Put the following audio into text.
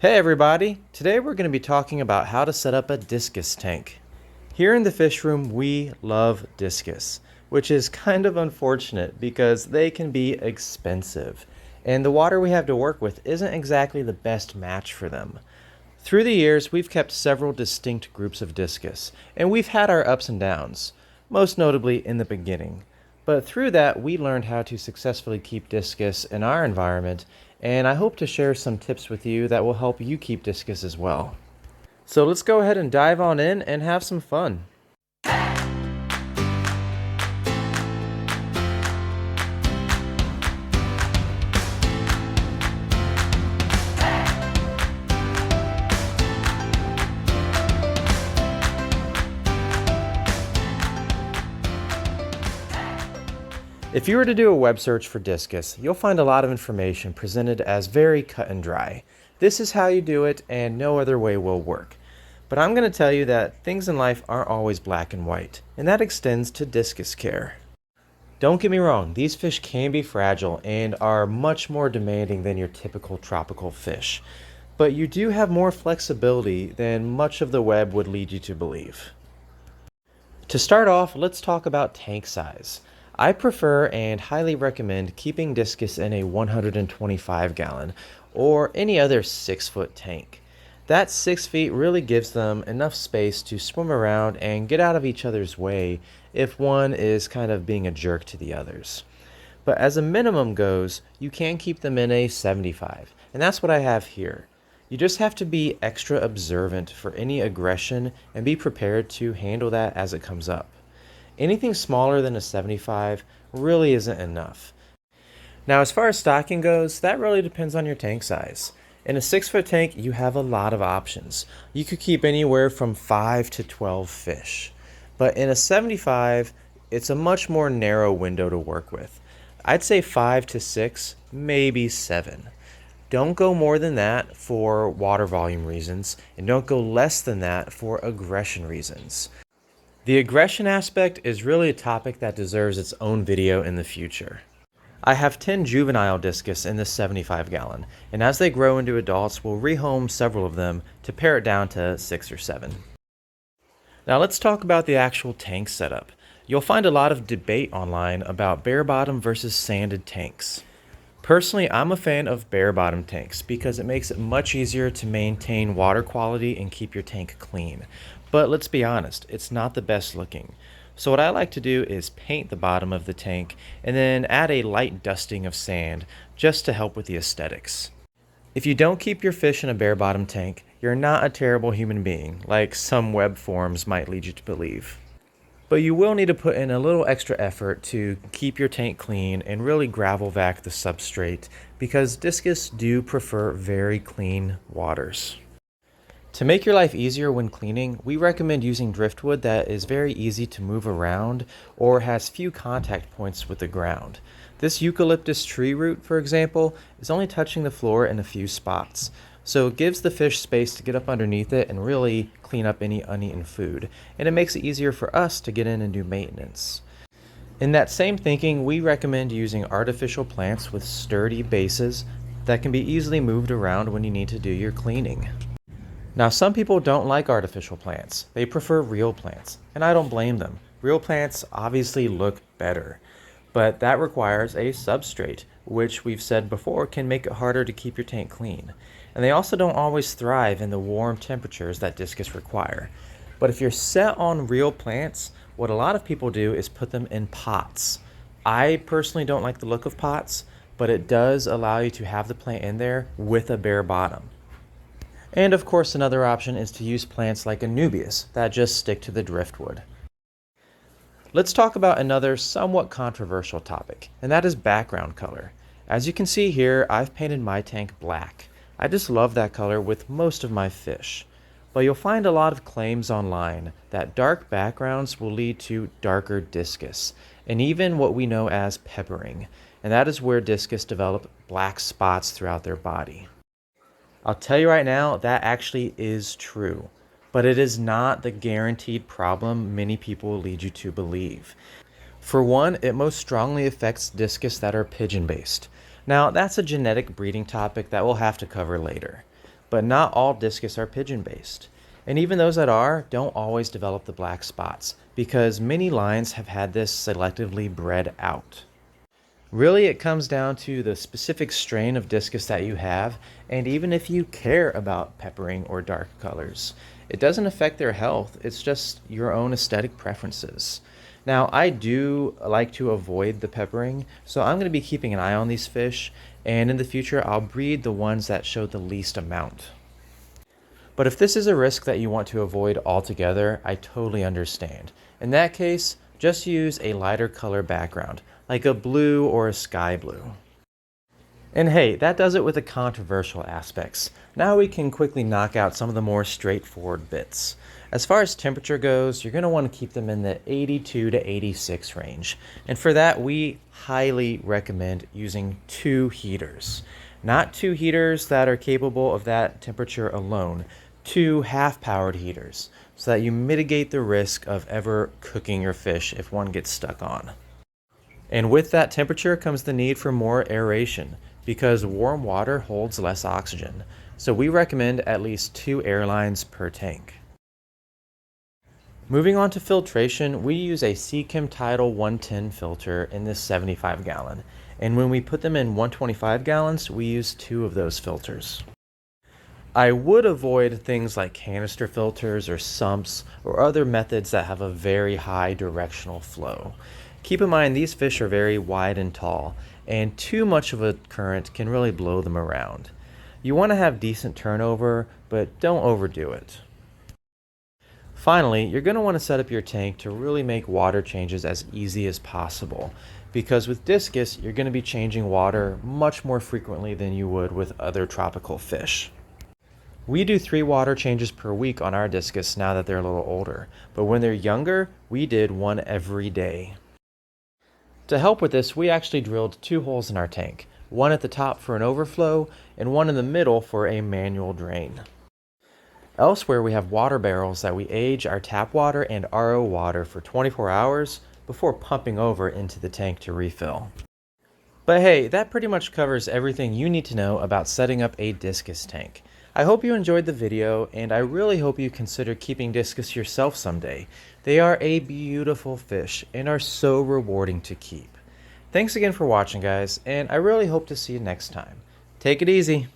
Hey everybody! Today we're going to be talking about how to set up a discus tank. Here in the fish room, we love discus, which is kind of unfortunate because they can be expensive, and the water we have to work with isn't exactly the best match for them. Through the years, we've kept several distinct groups of discus, and we've had our ups and downs, most notably in the beginning. But through that, we learned how to successfully keep discus in our environment, and I hope to share some tips with you that will help you keep discus as well. So let's go ahead and dive on in and have some fun. If you were to do a web search for discus, you'll find a lot of information presented as very cut and dry. This is how you do it, and no other way will work. But I'm going to tell you that things in life aren't always black and white, and that extends to discus care. Don't get me wrong, these fish can be fragile and are much more demanding than your typical tropical fish. But you do have more flexibility than much of the web would lead you to believe. To start off, let's talk about tank size. I prefer and highly recommend keeping discus in a 125 gallon or any other 6-foot tank. That 6 feet really gives them enough space to swim around and get out of each other's way if one is kind of being a jerk to the others. But as a minimum goes, you can keep them in a 75, and that's what I have here. You just have to be extra observant for any aggression and be prepared to handle that as it comes up. Anything smaller than a 75 really isn't enough. Now, as far as stocking goes, that really depends on your tank size. In a 6-foot tank, you have a lot of options. You could keep anywhere from 5 to 12 fish. But in a 75, it's a much more narrow window to work with. I'd say 5 to 6, maybe 7. Don't go more than that for water volume reasons, and don't go less than that for aggression reasons. The aggression aspect is really a topic that deserves its own video in the future. I have 10 juvenile discus in this 75 gallon, and as they grow into adults, we'll rehome several of them to pare it down to 6 or 7. Now let's talk about the actual tank setup. You'll find a lot of debate online about bare bottom versus sanded tanks. Personally, I'm a fan of bare bottom tanks because it makes it much easier to maintain water quality and keep your tank clean. But let's be honest, it's not the best looking. So what I like to do is paint the bottom of the tank and then add a light dusting of sand just to help with the aesthetics. If you don't keep your fish in a bare bottom tank, you're not a terrible human being, like some web forums might lead you to believe. But you will need to put in a little extra effort to keep your tank clean and really gravel vac the substrate because discus do prefer very clean waters. To make your life easier when cleaning, we recommend using driftwood that is very easy to move around or has few contact points with the ground. This eucalyptus tree root, for example, is only touching the floor in a few spots, so it gives the fish space to get up underneath it and really clean up any uneaten food, and it makes it easier for us to get in and do maintenance. In that same thinking, we recommend using artificial plants with sturdy bases that can be easily moved around when you need to do your cleaning. Now, some people don't like artificial plants. They prefer real plants, and I don't blame them. Real plants obviously look better, but that requires a substrate, which we've said before can make it harder to keep your tank clean. And they also don't always thrive in the warm temperatures that discus require. But if you're set on real plants, what a lot of people do is put them in pots. I personally don't like the look of pots, but it does allow you to have the plant in there with a bare bottom. And of course, another option is to use plants like Anubias that just stick to the driftwood. Let's talk about another somewhat controversial topic, and that is background color. As you can see here, I've painted my tank black. I just love that color with most of my fish. But you'll find a lot of claims online that dark backgrounds will lead to darker discus, and even what we know as peppering, and that is where discus develop black spots throughout their body. I'll tell you right now, that actually is true, but it is not the guaranteed problem many people will lead you to believe. For one, it most strongly affects discus that are pigeon-based. Now, that's a genetic breeding topic that we'll have to cover later. but not all discus are pigeon-based. And even those that are don't always develop the black spots because many lines have had this selectively bred out. Really, it comes down to the specific strain of discus that you have, and even if you care about peppering or dark colors, it doesn't affect their health. It's just your own aesthetic preferences. Now, I do like to avoid the peppering, so I'm going to be keeping an eye on these fish, and in the future, I'll breed the ones that show the least amount. But if this is a risk that you want to avoid altogether, I totally understand. In that case, just use a lighter color background, like a blue or a sky blue. And hey, that does it with the controversial aspects. Now we can quickly knock out some of the more straightforward bits. As far as temperature goes, you're going to want to keep them in the 82 to 86 range. And for that, we highly recommend using 2 heaters. Not 2 heaters that are capable of that temperature alone. 2 half-powered heaters, so that you mitigate the risk of ever cooking your fish if one gets stuck on. And with that temperature comes the need for more aeration, because warm water holds less oxygen. So we recommend at least 2 air lines per tank. Moving on to filtration, we use a Seachem Tidal 110 filter in this 75 gallon. And when we put them in 125 gallons, we use 2 of those filters. I would avoid things like canister filters or sumps or other methods that have a very high directional flow. Keep in mind these fish are very wide and tall, and too much of a current can really blow them around. You want to have decent turnover, but don't overdo it. Finally, you're going to want to set up your tank to really make water changes as easy as possible, because with discus, you're going to be changing water much more frequently than you would with other tropical fish. We do 3 water changes per week on our discus now that they're a little older, but when they're younger, we did 1 every day. To help with this, we actually drilled 2 holes in our tank, one at the top for an overflow and one in the middle for a manual drain. Elsewhere, we have water barrels that we age our tap water and RO water for 24 hours before pumping over into the tank to refill. But hey, that pretty much covers everything you need to know about setting up a discus tank. I hope you enjoyed the video, and I really hope you consider keeping discus yourself someday. They are a beautiful fish and are so rewarding to keep. Thanks again for watching, guys, and I really hope to see you next time. Take it easy.